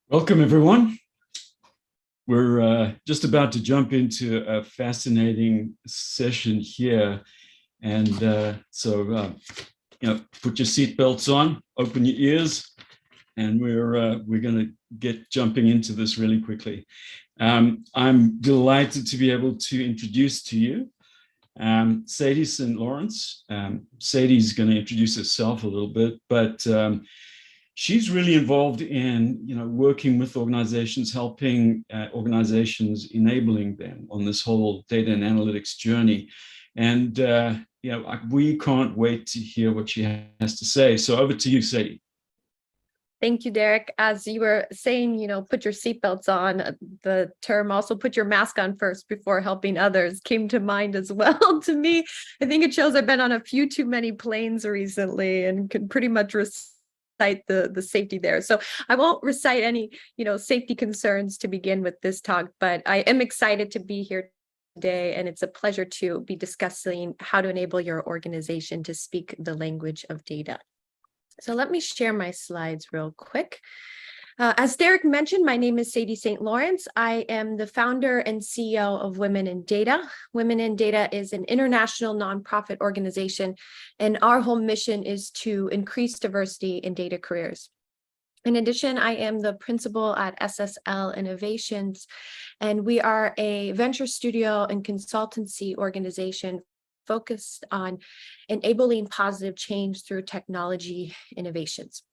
Welcome, everyone. We're just about to jump into a fascinating session here. And put your seatbelts on, open your ears, and we're going to get jumping into this really quickly. I'm delighted to be able to introduce to you Sadie St. Lawrence. Sadie's going to introduce herself a little bit, but she's really involved in, working with organizations, helping organizations, enabling them on this whole data and analytics journey. And, we can't wait to hear what she has to say. So over to you, Sadie. Thank you, Derek. As you were saying, put your seatbelts on, the term also put your mask on first before helping others came to mind as well. To me, I think it shows I've been on a few too many planes recently and can pretty much recite the safety there. So I won't recite any, safety concerns to begin with this talk, but I am excited to be here today, and it's a pleasure to be discussing how to enable your organization to speak the language of data. So let me share my slides real quick. As Derek mentioned, my name is Sadie St. Lawrence. I am the founder and CEO of Women in Data. Women in Data is an international nonprofit organization, and our whole mission is to increase diversity in data careers. In addition, I am the principal at SSL Innovations, and we are a venture studio and consultancy organization focused on enabling positive change through technology innovations.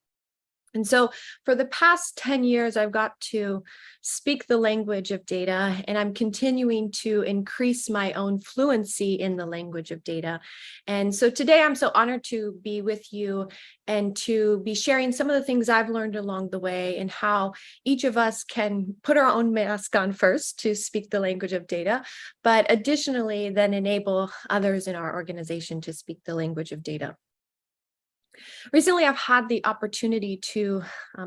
And so for the past 10 years, I've got to speak the language of data, and I'm continuing to increase my own fluency in the language of data. And so today I'm so honored to be with you and to be sharing some of the things I've learned along the way and how each of us can put our own mask on first to speak the language of data, but additionally then enable others in our organization to speak the language of data. Recently, I've had the opportunity to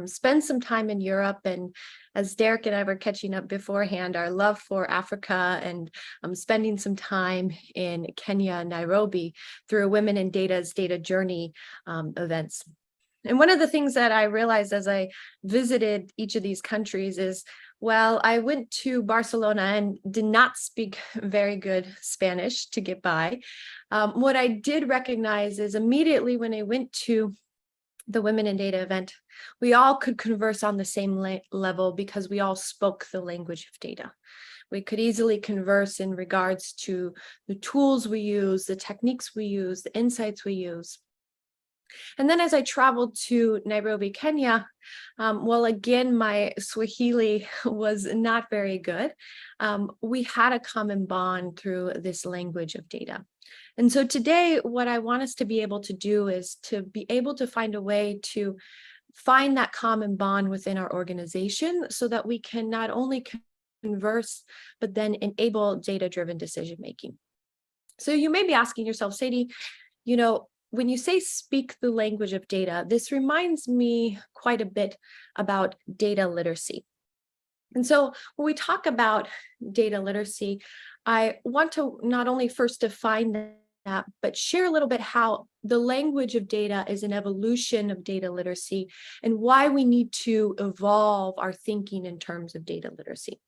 spend some time in Europe, and as Derek and I were catching up beforehand, our love for Africa and spending some time in Kenya, Nairobi, through Women in Data's Data Journey events. And one of the things that I realized as I visited each of these countries is, well, I went to Barcelona and did not speak very good Spanish to get by. What I did recognize is immediately when I went to the Women in Data event, we all could converse on the same level because we all spoke the language of data. We could easily converse in regards to the tools we use, the techniques we use, the insights we use. And then as I traveled to Nairobi, Kenya, again, my Swahili was not very good. We had a common bond through this language of data. And so today, what I want us to be able to do is to be able to find a way to find that common bond within our organization so that we can not only converse, but then enable data-driven decision-making. So you may be asking yourself, Sadie, when you say speak the language of data, this reminds me quite a bit about data literacy. And so when we talk about data literacy, I want to not only first define that, but share a little bit how the language of data is an evolution of data literacy and why we need to evolve our thinking in terms of data literacy.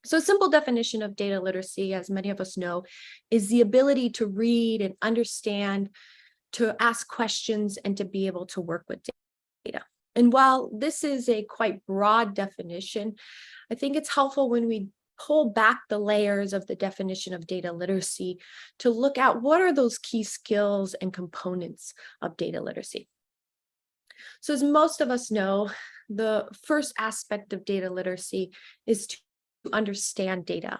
So a simple definition of data literacy, as many of us know, is the ability to read and understand, to ask questions, and to be able to work with data. And while this is a quite broad definition, I think it's helpful when we pull back the layers of the definition of data literacy to look at what are those key skills and components of data literacy. So as most of us know, the first aspect of data literacy is to understand data,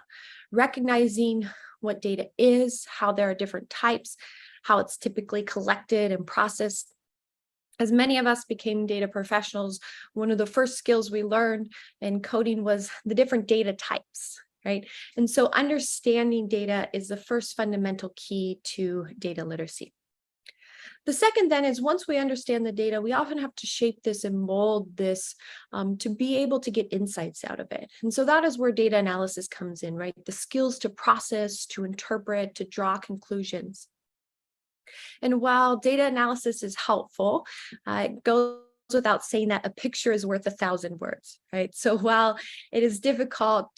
recognizing what data is, how there are different types, how it's typically collected and processed. As many of us became data professionals, one of the first skills we learned in coding was the different data types, right? And so understanding data is the first fundamental key to data literacy. The second then is once we understand the data, we often have to shape this and mold this to be able to get insights out of it. And so that is where data analysis comes in, right? The skills to process, to interpret, to draw conclusions. And while data analysis is helpful, it goes without saying that a picture is worth 1,000 words, right? So while it is difficult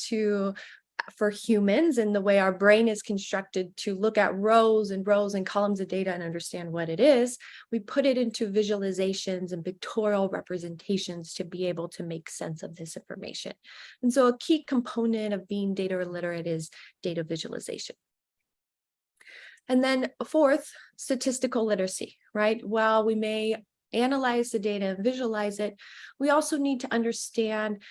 for humans and the way our brain is constructed to look at rows and rows and columns of data and understand what it is, we put it into visualizations and pictorial representations to be able to make sense of this information. And so a key component of being data literate is data visualization. And then fourth, statistical literacy, right? While we may analyze the data and visualize it, we also need to understand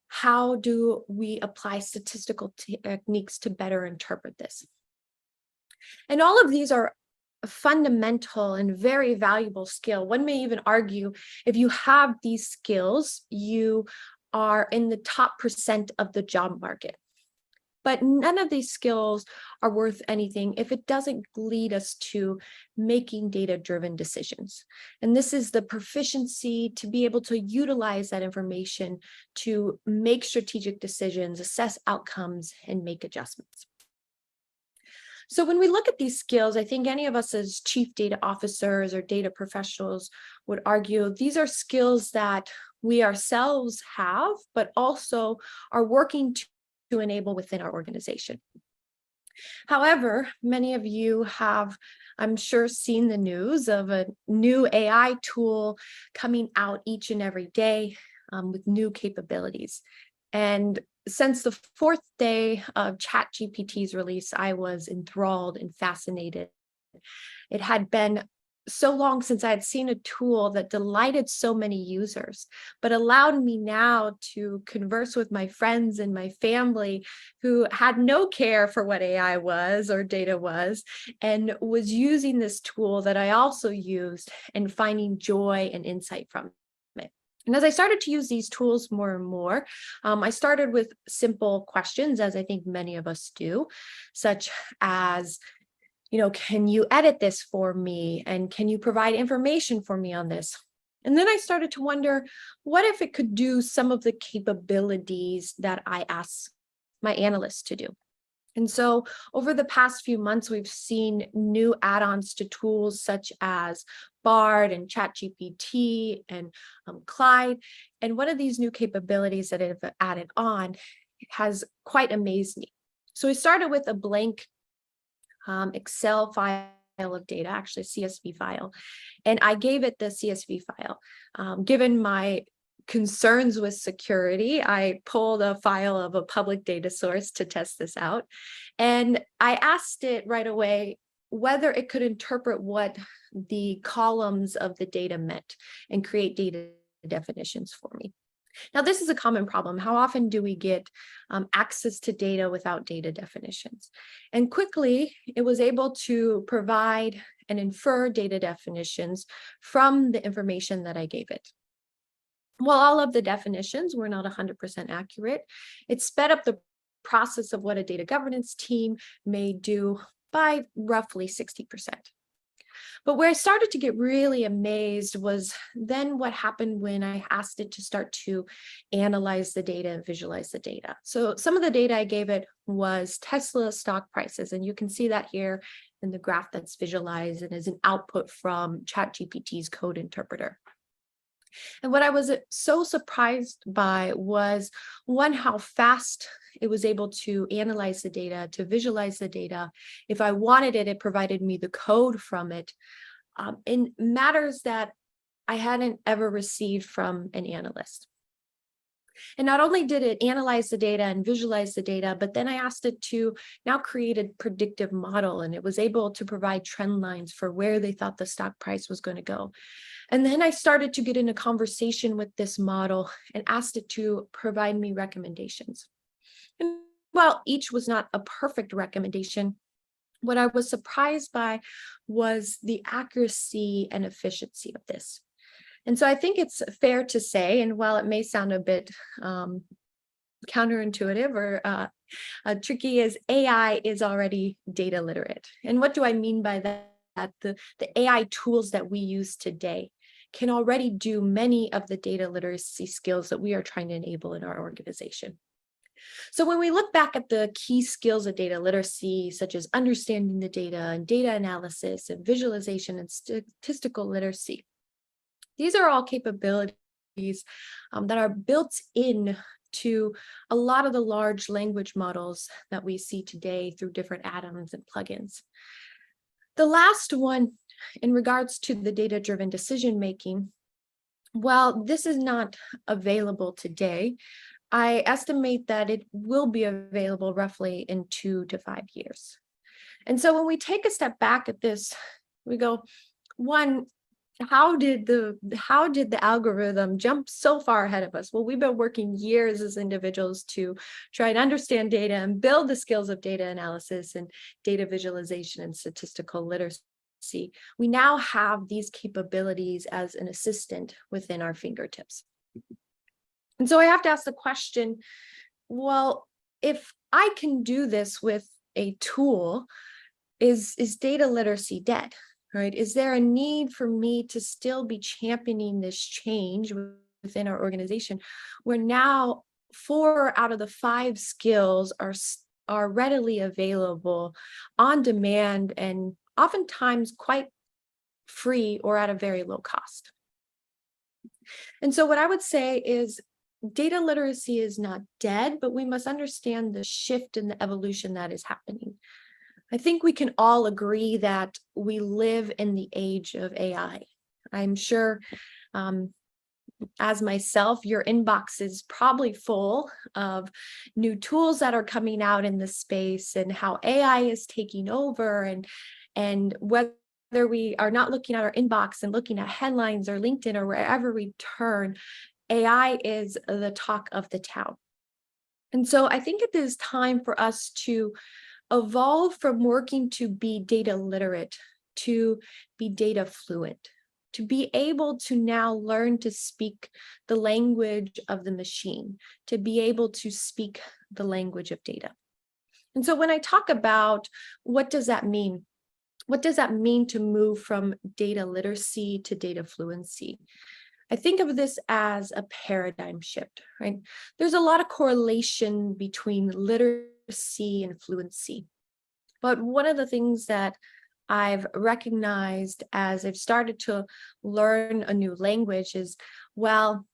how do we apply statistical techniques to better interpret this. And all of these are a fundamental and very valuable skill. One may even argue if you have these skills, you are in the top % of the job market. But none of these skills are worth anything if it doesn't lead us to making data-driven decisions. And this is the proficiency to be able to utilize that information to make strategic decisions, assess outcomes, and make adjustments. So when we look at these skills, I think any of us as chief data officers or data professionals would argue these are skills that we ourselves have, but also are working to enable within our organization. However, many of you have, I'm sure, seen the news of a new AI tool coming out each and every day with new capabilities. And since the 4th day of ChatGPT's release, I was enthralled and fascinated. It had been so long since I had seen a tool that delighted so many users, but allowed me now to converse with my friends and my family who had no care for what AI was or data was, and was using this tool that I also used and finding joy and insight from it. And as I started to use these tools more and more, I started with simple questions, as I think many of us do, such as, can you edit this for me? And can you provide information for me on this? And then I started to wonder, what if it could do some of the capabilities that I asked my analysts to do? And so over the past few months, we've seen new add-ons to tools such as Bard and ChatGPT and Clyde. And one of these new capabilities that I've added on has quite amazed me. So we started with a blank Excel file of data, actually a CSV file, and I gave it the CSV file. Given my concerns with security, I pulled a file of a public data source to test this out, and I asked it right away whether it could interpret what the columns of the data meant and create data definitions for me. Now, this is a common problem. How often do we get access to data without data definitions? And quickly, it was able to provide and infer data definitions from the information that I gave it. While all of the definitions were not 100% accurate, it sped up the process of what a data governance team may do by roughly 60%. But where I started to get really amazed was then what happened when I asked it to start to analyze the data and visualize the data. So some of the data I gave it was Tesla stock prices, and you can see that here in the graph that's visualized and is an output from ChatGPT's code interpreter. And what I was so surprised by was, one, how fast it was able to analyze the data, to visualize the data. If I wanted it, it provided me the code from it in matters that I hadn't ever received from an analyst. And not only did it analyze the data and visualize the data, but then I asked it to now create a predictive model, and it was able to provide trend lines for where they thought the stock price was going to go. And then I started to get in a conversation with this model and asked it to provide me recommendations. And while each was not a perfect recommendation, what I was surprised by was the accuracy and efficiency of this. And so I think it's fair to say, and while it may sound a bit counterintuitive or tricky, is AI is already data literate. And what do I mean by that? The AI tools that we use today can already do many of the data literacy skills that we are trying to enable in our organization. So when we look back at the key skills of data literacy, such as understanding the data and data analysis and visualization and statistical literacy, These are all capabilities that are built in to a lot of the large language models that we see today through different add-ons and plugins. The last one, in regards to the data-driven decision-making, while this is not available today, I estimate that it will be available roughly in 2 to 5 years. And so when we take a step back at this, we go, one, how did the algorithm jump so far ahead of us? Well, we've been working years as individuals to try and understand data and build the skills of data analysis and data visualization and statistical literacy. We now have these capabilities as an assistant within our fingertips. And so I have to ask the question, well, if I can do this with a tool, is data literacy dead? Right? Is there a need for me to still be championing this change within our organization, where now 4 out of the 5 skills are readily available on demand and oftentimes quite free or at a very low cost? And so what I would say is data literacy is not dead, but we must understand the shift and the evolution that is happening. I think we can all agree that we live in the age of AI. I'm sure, as myself, your inbox is probably full of new tools that are coming out in this space and how AI is taking over, and whether we are not looking at our inbox and looking at headlines or LinkedIn or wherever we turn, AI is the talk of the town. And so I think it is time for us to evolve from working to be data literate to be data fluent, to be able to now learn to speak the language of the machine, to be able to speak the language of data. And so when I talk about what does that mean? What does that mean to move from data literacy to data fluency? I think of this as a paradigm shift, right? There's a lot of correlation between literacy and fluency. But one of the things that I've recognized as I've started to learn a new language is, while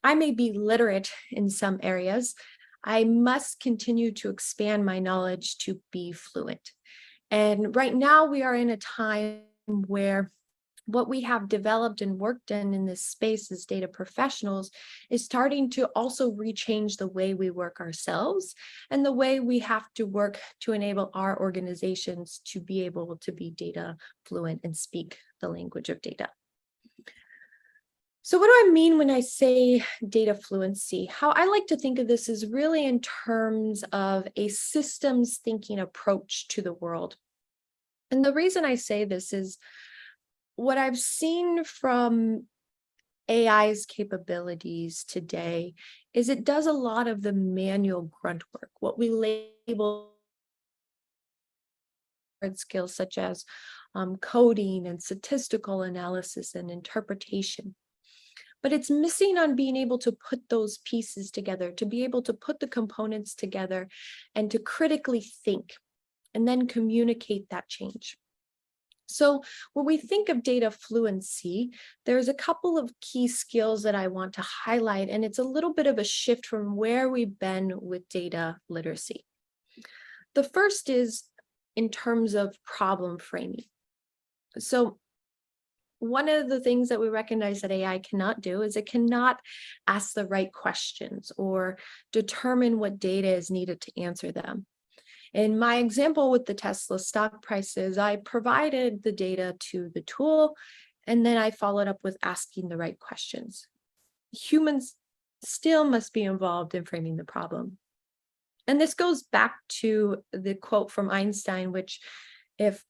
I may be literate in some areas, I must continue to expand my knowledge to be fluent. And right now we are in a time where what we have developed and worked in this space as data professionals is starting to also rechange the way we work ourselves and the way we have to work to enable our organizations to be able to be data fluent and speak the language of data. So what do I mean when I say data fluency? How I like to think of this is really in terms of a systems thinking approach to the world. And the reason I say this is what I've seen from AI's capabilities today is it does a lot of the manual grunt work, what we label skills such as coding and statistical analysis and interpretation. But it's missing on being able to put those pieces together, to be able to put the components together and to critically think and then communicate that change. So when we think of data fluency, there's a couple of key skills that I want to highlight, and it's a little bit of a shift from where we've been with data literacy. The first is in terms of problem framing. So one of the things that we recognize that AI cannot do is it cannot ask the right questions or determine what data is needed to answer them. In my example with the Tesla stock prices, I provided the data to the tool, and then I followed up with asking the right questions. Humans still must be involved in framing the problem. And this goes back to the quote from Einstein, which if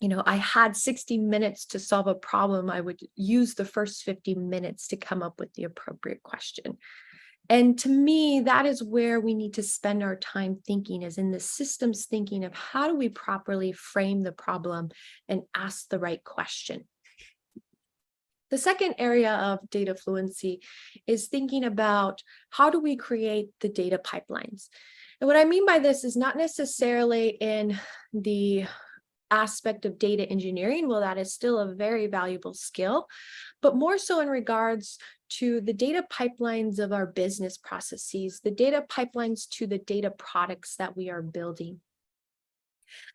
I had 60 minutes to solve a problem, I would use the first 50 minutes to come up with the appropriate question. And to me, that is where we need to spend our time thinking, is in the systems thinking of how do we properly frame the problem and ask the right question. The second area of data fluency is thinking about how do we create the data pipelines. And what I mean by this is not necessarily in the aspect of data engineering, well, that is still a very valuable skill, but more so in regards to the data pipelines of our business processes, the data pipelines to the data products that we are building.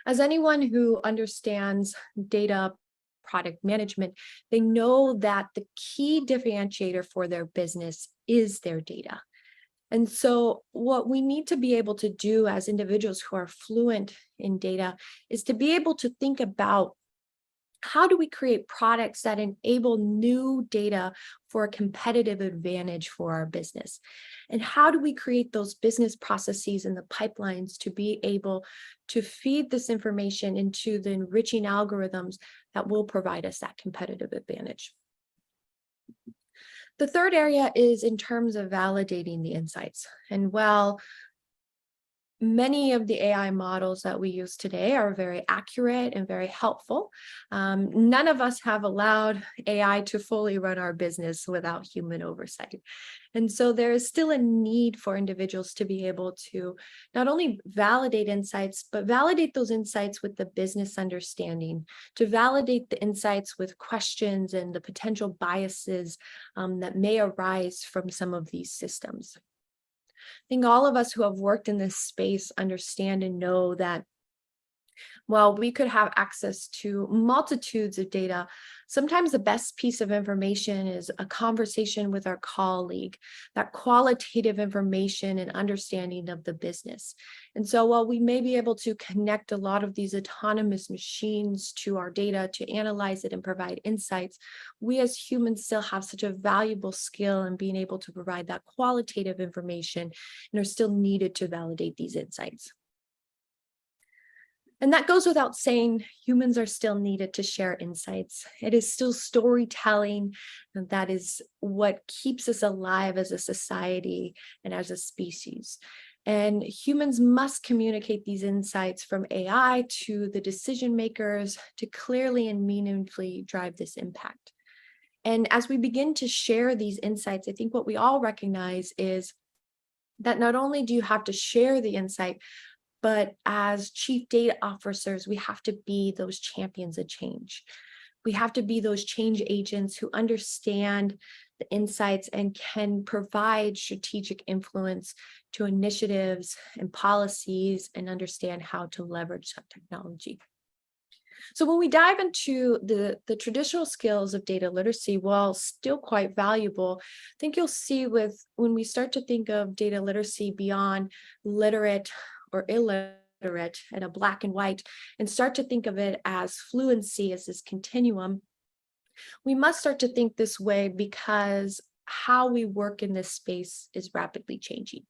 As anyone who understands data product management, they know that the key differentiator for their business is their data. And so what we need to be able to do as individuals who are fluent in data is to be able to think about how do we create products that enable new data for a competitive advantage for our business? And how do we create those business processes and the pipelines to be able to feed this information into the enriching algorithms that will provide us that competitive advantage? The third area is in terms of validating the insights. And while many of the AI models that we use today are very accurate and very helpful, none of us have allowed AI to fully run our business without human oversight. And so there is still a need for individuals to be able to not only validate insights, but validate those insights with the business understanding, to validate the insights with questions and the potential biases that may arise from some of these systems. I think all of us who have worked in this space understand and know that while we could have access to multitudes of data, sometimes the best piece of information is a conversation with our colleague, that qualitative information and understanding of the business. And so while we may be able to connect a lot of these autonomous machines to our data to analyze it and provide insights, we as humans still have such a valuable skill in being able to provide that qualitative information and are still needed to validate these insights. And that goes without saying, humans are still needed to share insights. It is still storytelling, and that is what keeps us alive as a society and as a species. And humans must communicate these insights from AI to the decision makers to clearly and meaningfully drive this impact. And as we begin to share these insights, I think what we all recognize is that not only do you have to share the insight, but as chief data officers, we have to be those champions of change. We have to be those change agents who understand the insights and can provide strategic influence to initiatives and policies and understand how to leverage that technology. So when we dive into the traditional skills of data literacy, while still quite valuable, I think you'll see when we start to think of data literacy beyond literate or illiterate and a black and white, and start to think of it as fluency as this continuum, we must start to think this way because how we work in this space is rapidly changing.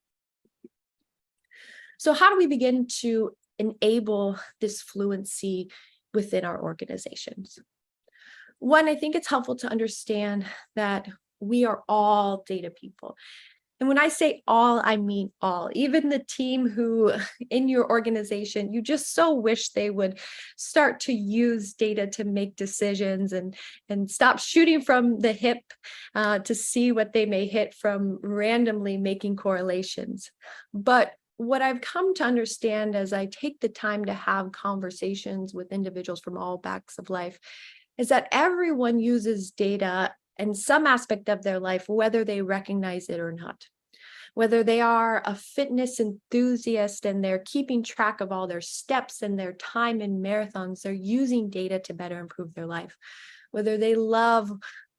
So how do we begin to enable this fluency within our organizations? One, I think it's helpful to understand that we are all data people. And when I say all, I mean all. Even the team who in your organization, you just so wish they would start to use data to make decisions and stop shooting from the hip to see what they may hit from randomly making correlations. But what I've come to understand as I take the time to have conversations with individuals from all walks of life is that everyone uses data in some aspect of their life, whether they recognize it or not. Whether they are a fitness enthusiast and they're keeping track of all their steps and their time in marathons, they're using data to better improve their life. Whether they love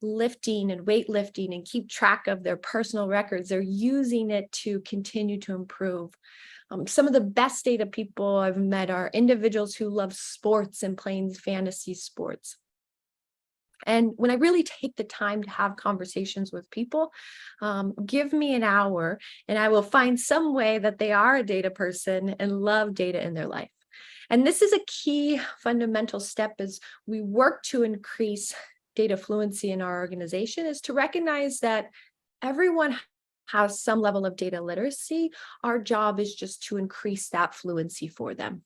lifting and weightlifting and keep track of their personal records, they're using it to continue to improve. Some of the best data people I've met are individuals who love sports and playing fantasy sports. And when I really take the time to have conversations with people, give me an hour and I will find some way that they are a data person and love data in their life. And this is a key fundamental step as we work to increase data fluency in our organization, is to recognize that everyone has some level of data literacy. Our job is just to increase that fluency for them.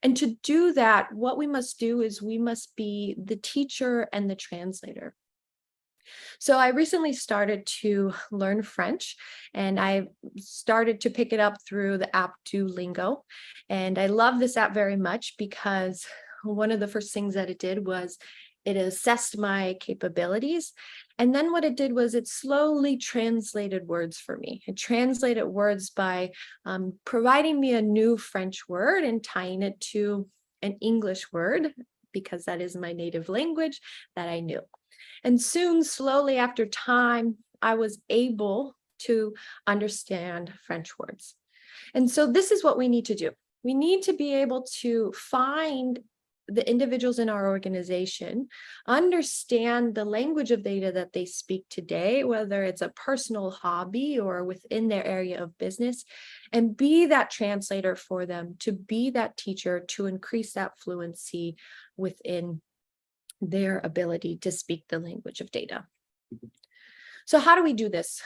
And to do that, what we must do is we must be the teacher and the translator. So I recently started to learn French, and I started to pick it up through the app Duolingo. And I love this app very much because one of the first things that it did was it assessed my capabilities. And then what it did was it slowly translated words for me. It translated words by providing me a new French word and tying it to an English word, because that is my native language, that I knew. And soon, slowly after time, I was able to understand French words. And so this is what we need to do. We need to be able to find the individuals in our organization, understand the language of data that they speak today, whether it's a personal hobby or within their area of business, and be that translator for them, to be that teacher, to increase that fluency within their ability to speak the language of data. So how do we do this?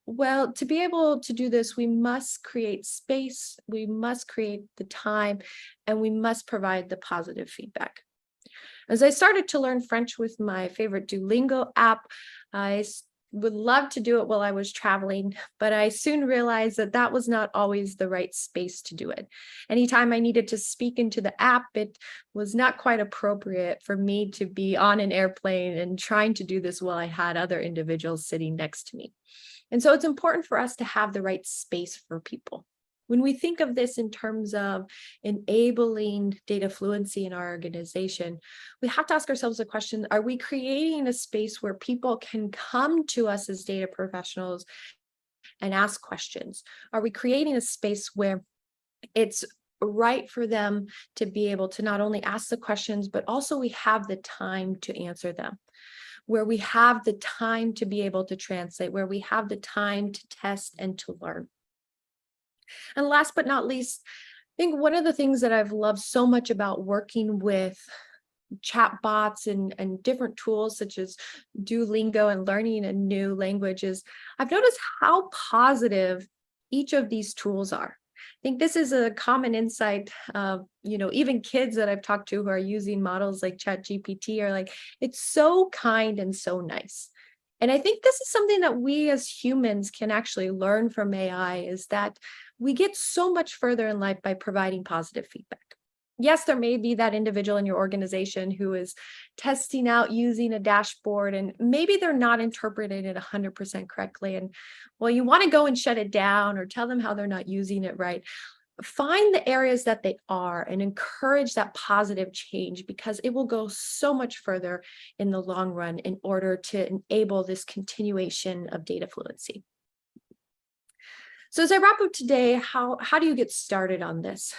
Well, to be able to do this, we must create space, we must create the time, and we must provide the positive feedback. As I started to learn French with my favorite Duolingo app, I would love to do it while I was traveling, but I soon realized that that was not always the right space to do it. Anytime I needed to speak into the app, it was not quite appropriate for me to be on an airplane and trying to do this while I had other individuals sitting next to me. And so it's important for us to have the right space for people. When we think of this in terms of enabling data fluency in our organization, we have to ask ourselves the question, are we creating a space where people can come to us as data professionals and ask questions? Are we creating a space where it's right for them to be able to not only ask the questions, but also we have the time to answer them, where we have the time to be able to translate, where we have the time to test and to learn? And last but not least, I think one of the things that I've loved so much about working with chatbots and different tools such as Duolingo and learning a new language is I've noticed how positive each of these tools are. I think this is a common insight of, even kids that I've talked to who are using models like ChatGPT are like, it's so kind and so nice. And I think this is something that we as humans can actually learn from AI, is that we get so much further in life by providing positive feedback. Yes, there may be that individual in your organization who is testing out using a dashboard and maybe they're not interpreting it 100% correctly. And well, you want to go and shut it down or tell them how they're not using it right. Find the areas that they are and encourage that positive change, because it will go so much further in the long run in order to enable this continuation of data fluency. So as I wrap up today, how do you get started on this?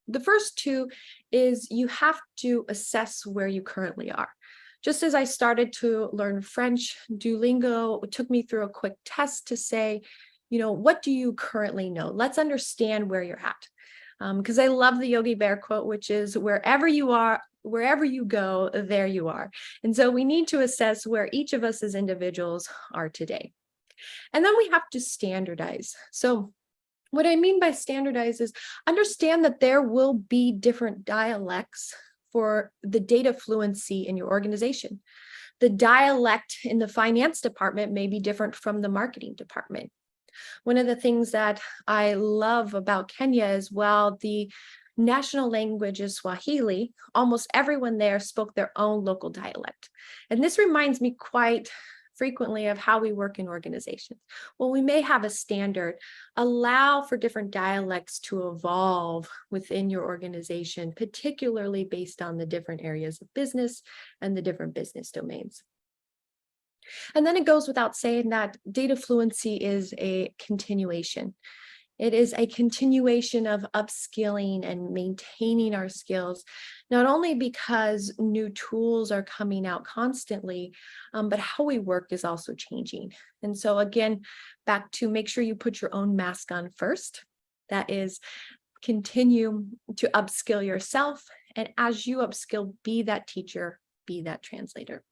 The first two is you have to assess where you currently are. Just as I started to learn French, Duolingo took me through a quick test to say, what do you currently know? Let's understand where you're at. Because I love the Yogi Bear quote, which is wherever you are, wherever you go, there you are. And so we need to assess where each of us as individuals are today. And then we have to standardize. So what I mean by standardize is understand that there will be different dialects for the data fluency in your organization. The dialect in the finance department may be different from the marketing department. One of the things that I love about Kenya is, while the national language is Swahili, almost everyone there spoke their own local dialect. And this reminds me quite frequently of how we work in organizations. Well, we may have a standard, allow for different dialects to evolve within your organization, particularly based on the different areas of business and the different business domains. And then it goes without saying that data fluency is a continuation. It is a continuation of upskilling and maintaining our skills, not only because new tools are coming out constantly, but how we work is also changing. And so again, back to make sure you put your own mask on first. That is, continue to upskill yourself. And as you upskill, be that teacher, be that translator.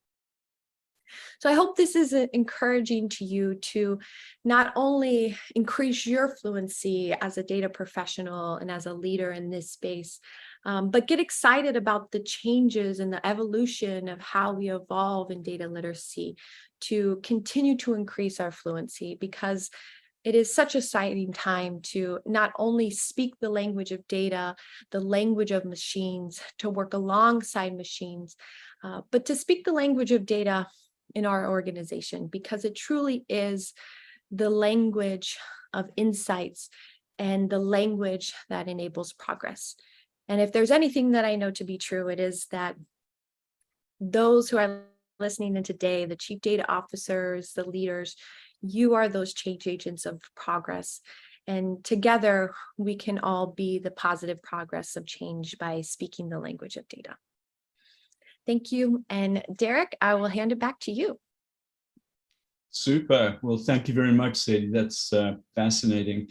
So I hope this is encouraging to you to not only increase your fluency as a data professional and as a leader in this space, but get excited about the changes and the evolution of how we evolve in data literacy to continue to increase our fluency, because it is such a exciting time to not only speak the language of data, the language of machines, to work alongside machines, but to speak the language of data in our organization, because it truly is the language of insights and the language that enables progress. And if there's anything that I know to be true, it is that those who are listening in today, the chief data officers, the leaders, you are those change agents of progress. And together we can all be the positive progress of change by speaking the language of data. Thank you. And Derek, I will hand it back to you. Super. Well, thank you very much, Sadie. That's fascinating.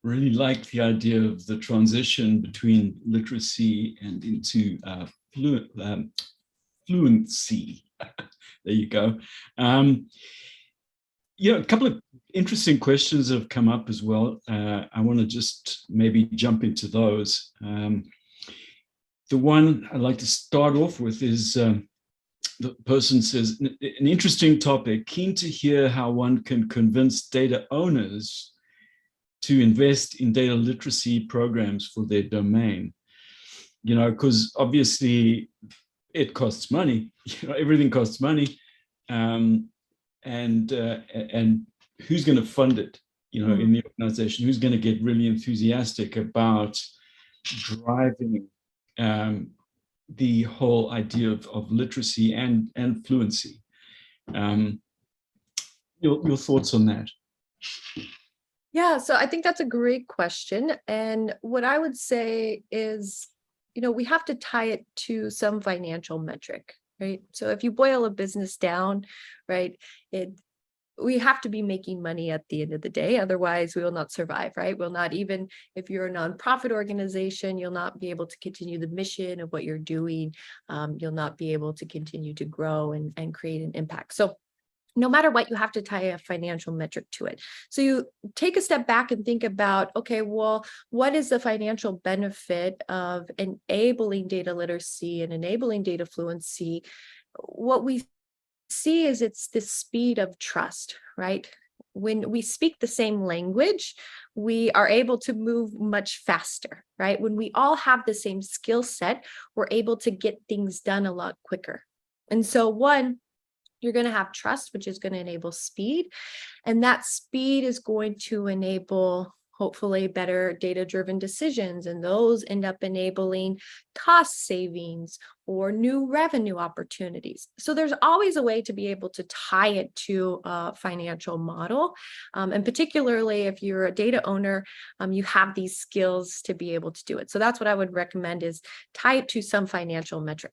Really like the idea of the transition between literacy and into fluency. There you go. A couple of interesting questions have come up as well. I want to just maybe jump into those. The one I'd like to start off with is the person says, an interesting topic, keen to hear how one can convince data owners to invest in data literacy programs for their domain. Because obviously it costs money, everything costs money. And who's going to fund it, in the organization? Who's going to get really enthusiastic about driving the whole idea of literacy and fluency? Your thoughts on that? Yeah, so I think that's a great question. And what I would say is, we have to tie it to some financial metric, right? So if you boil a business down, right, we have to be making money at the end of the day. Otherwise, we will not survive, right? We'll not, even if you're a nonprofit organization, you'll not be able to continue the mission of what you're doing. You'll not be able to continue to grow and create an impact. So no matter what, you have to tie a financial metric to it. So you take a step back and think about, okay, well, what is the financial benefit of enabling data literacy and enabling data fluency? What we see is it's the speed of trust, right? When we speak the same language, we are able to move much faster, right? When we all have the same skill set, we're able to get things done a lot quicker. And so you're going to have trust, which is going to enable speed. And that speed is going to enable, hopefully, better data-driven decisions. And those end up enabling cost savings or new revenue opportunities. So there's always a way to be able to tie it to a financial model. And particularly if you're a data owner, you have these skills to be able to do it. So that's what I would recommend, is tie it to some financial metric.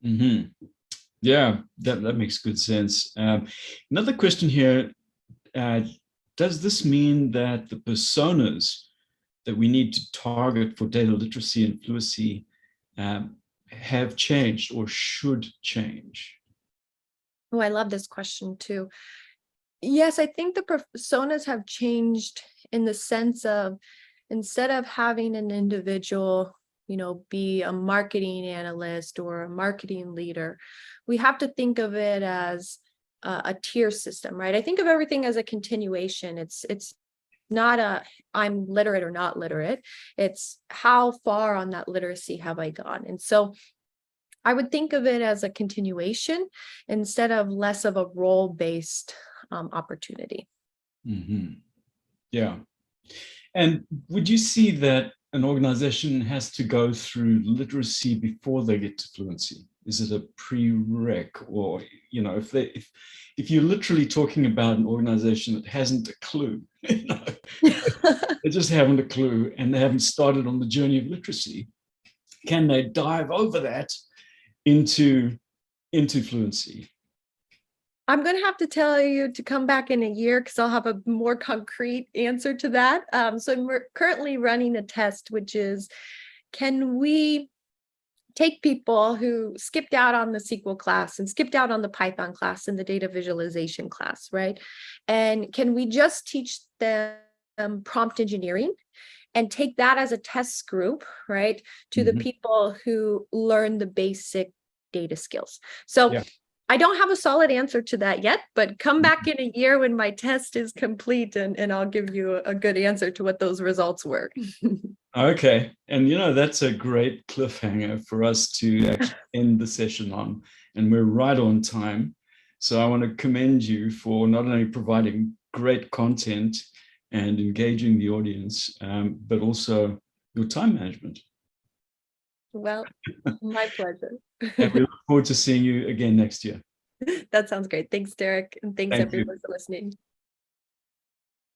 Mm-hmm. Yeah, that makes good sense. Another question here, does this mean that the personas that we need to target for data literacy and fluency have changed or should change? Oh, I love this question too. Yes, I think the personas have changed in the sense of, instead of having an individual be a marketing analyst or a marketing leader, we have to think of it as a tier system, right? I think of everything as a continuation. It's not a I'm literate or not literate. It's how far on that literacy have I gone? And so I would think of it as a continuation instead of less of a role-based opportunity. Mm-hmm. Yeah. And would you see that an organization has to go through literacy before they get to fluency? Is it a prereq? Or, if you're literally talking about an organization that hasn't a clue, they just haven't a clue and they haven't started on the journey of literacy, can they dive over that into fluency? I'm going to have to tell you to come back in a year, because I'll have a more concrete answer to that. So we're currently running a test, which is, can we take people who skipped out on the SQL class and skipped out on the Python class and the data visualization class, right? And can we just teach them prompt engineering and take that as a test group, right, to the people who learn the basic data skills? So yeah. I don't have a solid answer to that yet, but come back in a year when my test is complete and I'll give you a good answer to what those results were. Okay. And that's a great cliffhanger for us to actually end the session on. And we're right on time. So I want to commend you for not only providing great content and engaging the audience, but also your time management. Well, my pleasure. And we look forward to seeing you again next year. That sounds great. Thanks, Derek. And thanks Thank you. everyone for listening.